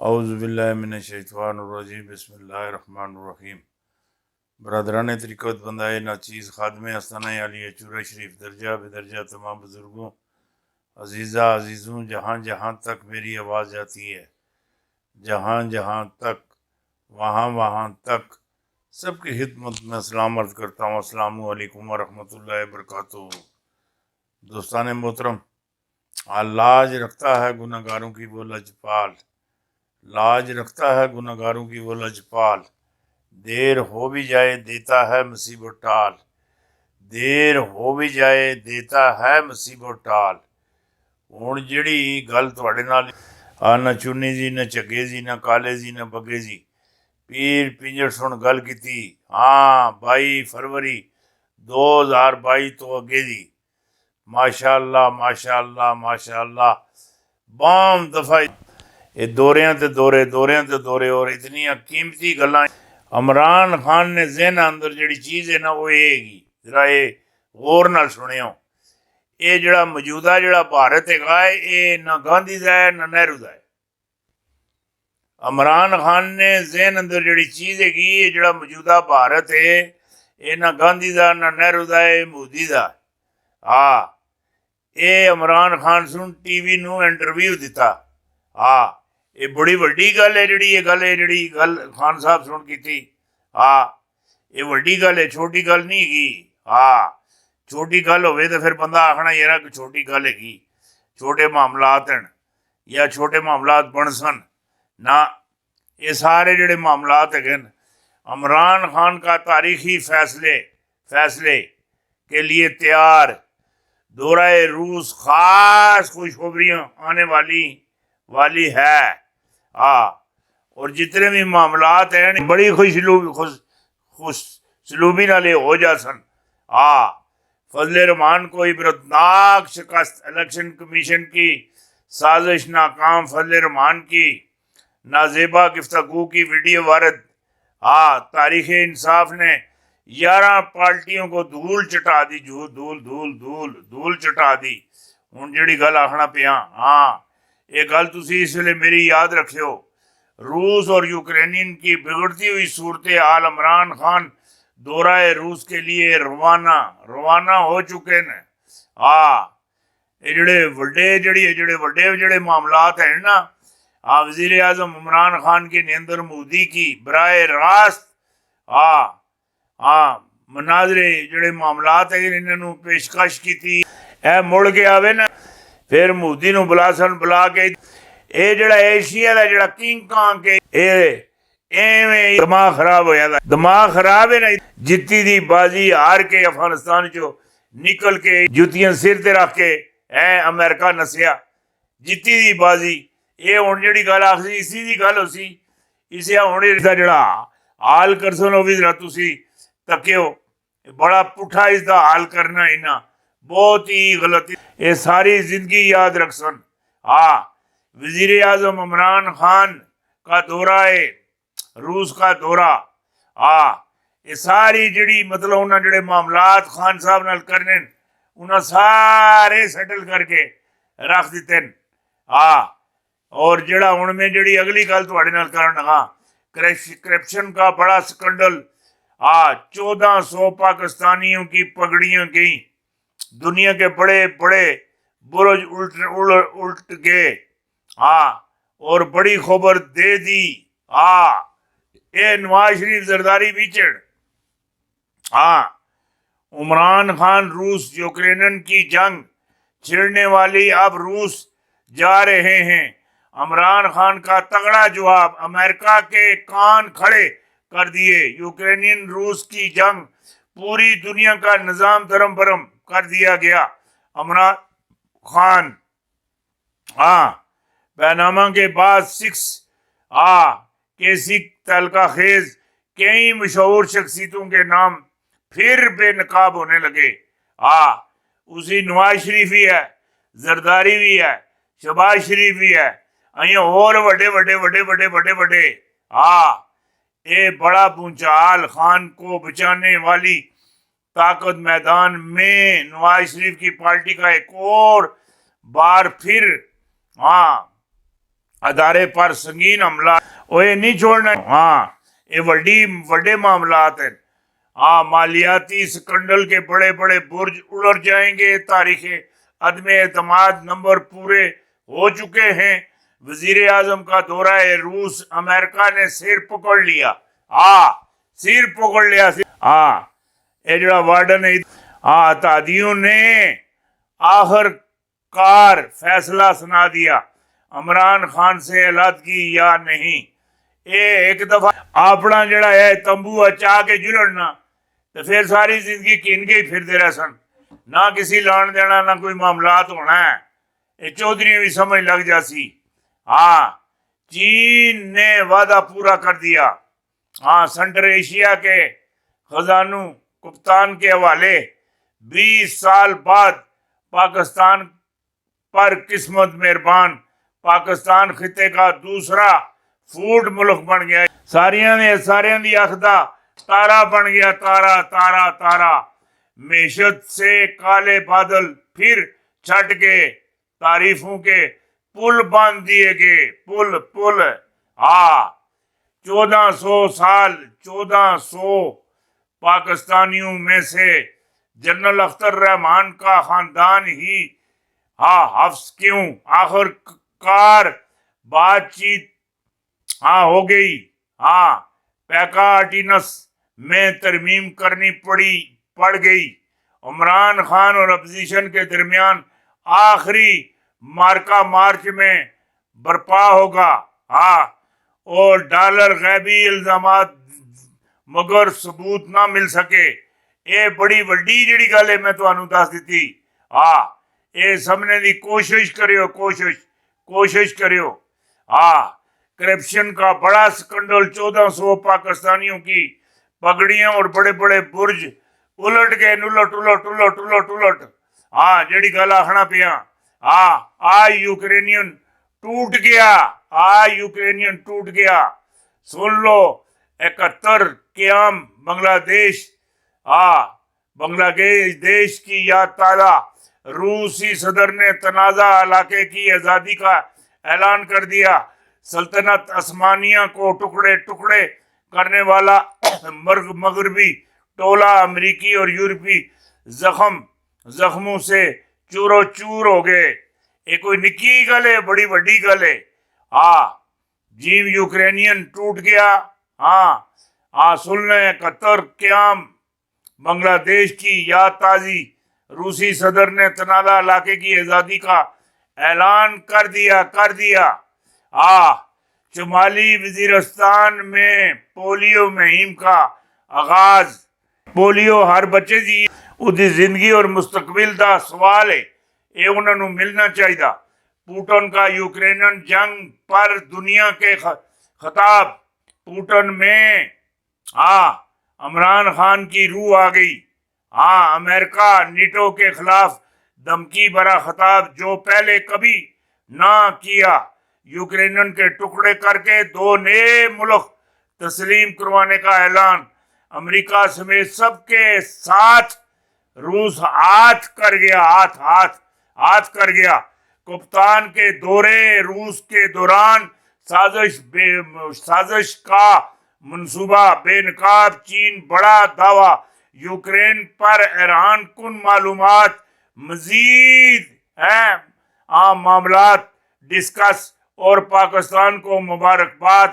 اعوذ باللہ من الشیطان الرجیم بسم اللہ الرحمن الرحیم۔ برادران طریقت بندائے ناچیز خادم استانہ علی چورہ شریف درجہ بدرجہ تمام بزرگوں عزیزہ عزیزوں، جہاں جہاں تک میری آواز جاتی ہے، جہاں جہاں تک وہاں وہاں تک سب کی خدمت میں سلام عرض کرتا ہوں۔ السلام علیکم ورحمۃ اللہ وبرکاتہ۔ دوستان محترم، لاج رکھتا ہے گناہ گاروں کی وہ لجپال، لاج رکھتا ہے گناہ گاروں کی وہ لجپال، دیر ہو بھی جائے دیتا ہے مصیبت ٹال، دیر ہو بھی جائے دیتا ہے مصیبت ٹال۔ ہن جڑی گل تواڈے نال نہ چنی جی، نہ چگے جی، نہ کالے جی، نہ بگے جی، پیر پنجر سن گل کیتی، ہاں 22 فروری 2022 تو اگے جی، ماشاء اللہ ماشاء اللہ ماشاء اللہ، بام دفعہ یہ دوریاں تے دورے دوریاں تے دورے، اور اتنی قیمتی گلاں عمران خان نے ذہن اندر جڑی چیز ہے نا وہ یہ گی، ذرا یہ غور نال سنیو۔ یہ جڑا موجودہ جڑا بھارت ہے یہ نہ گاندھی دا ہے نہ نہرو دا ہے۔ عمران خان نے ذہن اندر جڑی چیز ہے گی، یہ جڑا موجودہ بھارت ہے یہ نہ گاندھی دا نہ نہرو دا ہے، مودی دا۔ ہاں یہ Imran Khan Sun T V نو انٹرویو دیتا، ہاں یہ بڑی وڈی گل ہے جڑی گل خان صاحب سن کی تھی، ہاں یہ وڈی گل ہے، چھوٹی گل نہیں گی۔ ہاں چھوٹی گل ہوئے تو پھر بندہ آخنا یار کہ چھوٹی گل ہے گی، چھوٹے معاملات ہیں یا چھوٹے معاملات بن سن، نہ یہ سارے جڑے معاملات ہیں۔ عمران خان کا تاریخی فیصلے کے لیے تیار، دورہ روس خاص خوشخبریاں آنے والی ہے۔ اور جتنے بھی معاملات ہیں بڑی خوش سلوبی نالے ہو جا سن۔ فضل الرحمان کو عبرتناک شکست، الیکشن کمیشن کی سازش ناکام، فضل الرحمان کی نازیبا گفتگو کی ویڈیو وارد۔ تاریخ انصاف نے 11 پارٹیوں کو دھول چٹا دی، دھول چٹا دی۔ ہن جڑی گل آخنا پیا، یہ گل تسی اس ویلے میری یاد رکھیو، روس اور یوکرینین کی بگڑتی ہوئی صورتحال، عمران خان دورہ روس کے لیے روانہ ہو چکے ہیں۔ یہ جڑے معاملات ہیں نا، وزیر اعظم عمران خان کے نریندر مودی کی براہ راست مناظرے جڑے معاملات ہیں انہوں پیشکش کی تھی، اے مڑ کے آوے نا پھر مودی نو بلا کے اے جڑا ایشیا دا جڑا کنگ کانگ کے ایویں دماغ خراب ہویا دا، دماغ خراب ہے نا، جتی دی بازی ہار کے افغانستان چو نکل کے جتیاں سر تے رکھ کے امریکہ نسیا، جتی دی بازی۔ یہ ہن جڑی گل آخری اسی دی گل ہو سی، اسے ہن جڑا حال کرسن وہ بھی ذرا تسی تکیو، بڑا پٹھا اس دا حال کرنا انہاں، بہت ہی غلط، یہ ساری زندگی یاد رکھ سن۔ وزیر اعظم عمران خان کا دورہ ہے، روس کا دورہ، یہ ساری جڑی مطلب انہاں جڑے معاملات خان صاحب نال کرنے انہاں سارے سیٹل کر کے رکھ دیتے ہیں۔ اور جڑا ہن میں جڑی اگلی گل تواڈے نال کرن لگا، کرپشن کا بڑا سکنڈل، 1400 پاکستانیوں کی پگڑیاں گئیں، دنیا کے بڑے بڑے برج الٹ گئے، اور بڑی خبر دے دی۔ اے نواز شریف زرداری بیچڑ، عمران خان روس یوکرین کی جنگ چھڑنے والی، اب روس جا رہے ہیں۔ عمران خان کا تگڑا جواب، امریکہ کے کان کھڑے کر دیے، یوکرین روس کی جنگ پوری دنیا کا نظام دھرم برم کر دیا گیا۔ عمران خان پاناما کے بعد کے سکھ تعلقہ خیز کئی مشہور شخصیتوں کے نام پھر بے نقاب ہونے لگے۔ اسی نواز شریف بھی ہے، زرداری بھی ہے، شہباز شریف بھی ہے، اور بڑے اے بڑا بھونچال، خان کو بچانے والی طاقت میدان میں، نواز شریف کی پارٹی کا ایک اور بار پھر ادارے پر سنگین حملہ وہ یہ نہیں چھوڑنا. ہاں یہ بڑے معاملات ہیں. ہاں مالیاتی سکنڈل کے بڑے بڑے برج الٹ جائیں گے. تاریخ عدم اعتماد نمبر پورے ہو چکے ہیں. وزیر اعظم کا دورہ روس امریکہ نے سر پکڑ لیا. سر پکڑ لیا. یہ جڑا وارڈن ہے اتحادیوں نے آخر کار فیصلہ سنا دیا عمران خان سے علیحدگی یا نہیں. ایک دفعہ اپنا جڑا ہے تمبو اچا کے جلڑنا تو پھر ساری زندگی کن کے ہی پھرتے رہ سن. نہ کسی لان دینا نہ کوئی معاملات ہونا ہے. یہ چودھری بھی سمجھ لگ جاسی. چین نے وعدہ پورا کر دیا. سنٹر ایشیا کے خزانوں کپتان کے حوالے 20 سال بعد پاکستان پر قسمت مہربان. پاکستان خطے کا دوسرا فوڈ ملک بن گیا. ساریاں دی اخدا تارا بن گیا. تارا تارا تارا. معیشت سے کالے بادل پھر چھٹ کے تعریفوں کے پل باندھ دیے گئے. پل 1400 سال 1400 پاکستانیوں میں سے جنرل اختر رحمان کا خاندان ہی حفظ کیوں. آخر کار بات چیت ہو گئی. پیکا آرڈیننس میں ترمیم کرنی پڑ گئی. عمران خان اور اپوزیشن کے درمیان آخری مارکا مارچ میں برپا ہوگا. اور ڈالر غیبی الزامات مگر ثبوت نہ مل سکے. یہ بڑی وڈی جڑی گل ہے میں تمہیں دس دیتی. یہ سمجھنے دی کوشش کریو. کرپشن کا بڑا سکنڈل 1400 پاکستانیوں کی پگڑیاں اور بڑے بڑے برج الٹ گئے. الٹ جڑی گل آخنا پیا. یوکرینین ٹوٹ گیا. سن لو 71 قیام بنگلہ دیش کی یاد تازہ. روسی صدر نے تنازع علاقے کی آزادی کا اعلان کر دیا. سلطنت عثمانیہ کو ٹکڑے ٹکڑے کرنے والا مغربی ٹولہ امریکی اور یورپی زخموں سے چورو چور ہو گئے. یہ کوئی نکی گل ہے بڑی وڈی گل ہے. جیم یوکرینین ٹوٹ گیا. سن لیں 71 قیام بنگلہ دیش کی یاد تازی. روسی صدر نے تنازع علاقے کی آزادی کا اعلان کر دیا. شمالی وزیرستان میں پولیو مہم کا آغاز. پولیو ہر بچے دی اُدی زندگی اور مستقبل دا سوال ہے. یہ انہوں نے ملنا چاہیے. پوٹن کا یوکرین جنگ پر دنیا کے خطاب. پوٹن میں عمران خان کی روح آ گئی. امریکہ نیٹو کے خلاف دھمکی بھرا خطاب جو پہلے کبھی نہ کیا. یوکرین کے ٹکڑے کر کے 2 نئے ملک تسلیم کروانے کا اعلان. امریکہ سمیت سب کے ساتھ روس ہاتھ کر گیا. کپتان کے دورے روس کے دوران سازش کا منصوبہ بے نقاب. چین بڑا دعویٰ. یوکرین پر حیران کن معلومات. مزید معاملات ڈسکس اور پاکستان کو مبارکباد.